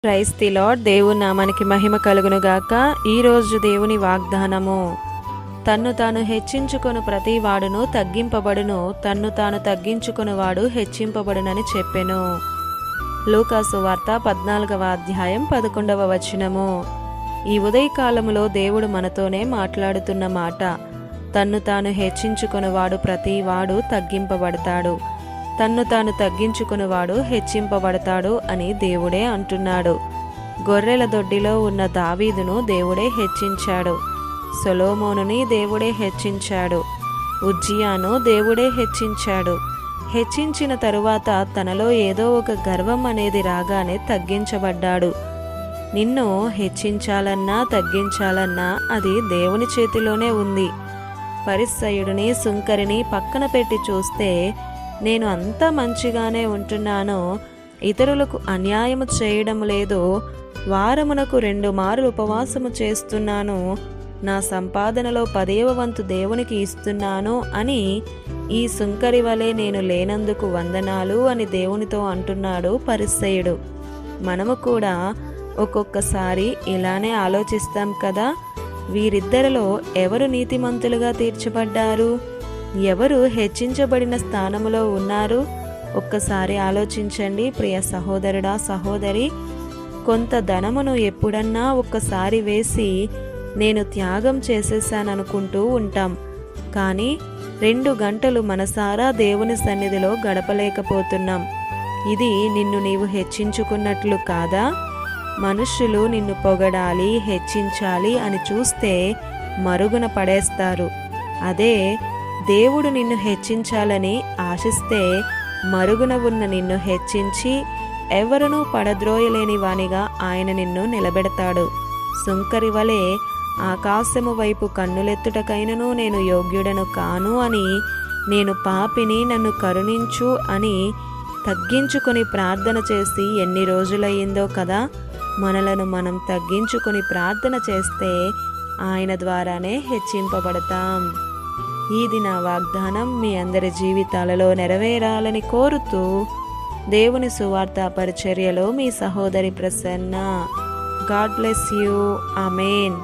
Praise the lord. దేవుని నామానికి మహిమ కలుగునుగాక. ఈరోజు దేవుని వాగ్దానము, తన్ను తాను హెచ్చించుకొను ప్రతి వాడును తగ్గింపబడును, తన్ను తాను తగ్గించుకొను వాడు హెచ్చింపబడునని చెప్పెను. లూకాసు వార్త 14వ అధ్యాయం 11వ వచనము. ఈ ఉదయకాలములో దేవుడు మనతోనే మాట్లాడుతున్న మాట. తన్ను తాను హెచ్చించుకొనువాడు ప్రతి వాడు తగ్గింపబడతాడు, తన్ను తాను తగ్గించుకునివాడు హెచ్చింపబడతాడు అని దేవుడే అంటున్నాడు. గొర్రెల దొడ్డిలో ఉన్న దావీదును దేవుడే హెచ్చించాడు, సొలొమోనుని దేవుడే హెచ్చించాడు, ఉజ్జియాను దేవుడే హెచ్చించాడు. హెచ్చించిన తరువాత తనలో ఏదో ఒక గర్వం అనేది రాగానే తగ్గించబడ్డాడు. నిన్ను హెచ్చించాలన్నా తగ్గించాలన్నా అది దేవుని చేతిలోనే ఉంది. పరిసయ్యుడిని సుంకరిని పక్కన పెట్టి చూస్తే, నేను అంత మంచిగానే ఉంటున్నాను, ఇతరులకు అన్యాయము చేయడం లేదు, వారమునకు 2 మార్లు ఉపవాసము చేస్తున్నాను, నా సంపాదనలో 10వ వంతు దేవునికి ఇస్తున్నాను అని ఈ సుంకరి వలె నేను లేనందుకు వందనాలు అని దేవునితో అంటున్నాడు పరిసయ్యుడు. మనము కూడా ఒక్కొక్కసారి ఇలానే ఆలోచిస్తాం కదా. వీరిద్దరిలో ఎవరు నీతిమంతులుగా తీర్చబడ్డారు, ఎవరు హెచ్చించబడిన స్థానములో ఉన్నారు? ఒక్కసారి ఆలోచించండి ప్రియ సహోదరుడా, సహోదరి. కొంత ధనమును ఎప్పుడన్నా ఒక్కసారి వేసి నేను త్యాగం చేసేసాననుకుంటూ ఉంటాం. కానీ 2 గంటలు మనసారా దేవుని సన్నిధిలో గడపలేకపోతున్నాం. ఇది నిన్ను నీవు హెచ్చించుకున్నట్లు కాదా? మనుష్యులు నిన్ను పొగడాలి, హెచ్చించాలి అని చూస్తే మరుగున పడేస్తారు. అదే దేవుడు నిన్ను హెచ్చించాలని ఆశిస్తే మరుగున ఉన్న నిన్ను హెచ్చించి ఎవరునూ పడద్రోయలేని వానిగా ఆయన నిన్ను నిలబెడతాడు. సుంకరి వలె ఆకాశము వైపు కన్నులెత్తుటకైనను నేను యోగ్యుడను కాను అని, నేను పాపిని, నన్ను కరుణించు అని తగ్గించుకొని ప్రార్థన చేసి ఎన్ని రోజులయ్యిందో కదా. మనలను మనం తగ్గించుకొని ప్రార్థన చేస్తే ఆయన ద్వారానే హెచ్చింపబడతాం. ఇది నా వాగ్దానం మీ అందరి జీవితాలలో నెరవేరాలని కోరుతూ, దేవుని సువార్త పరిచర్యలో మీ సహోదరి Prasanna. God bless you. Amen.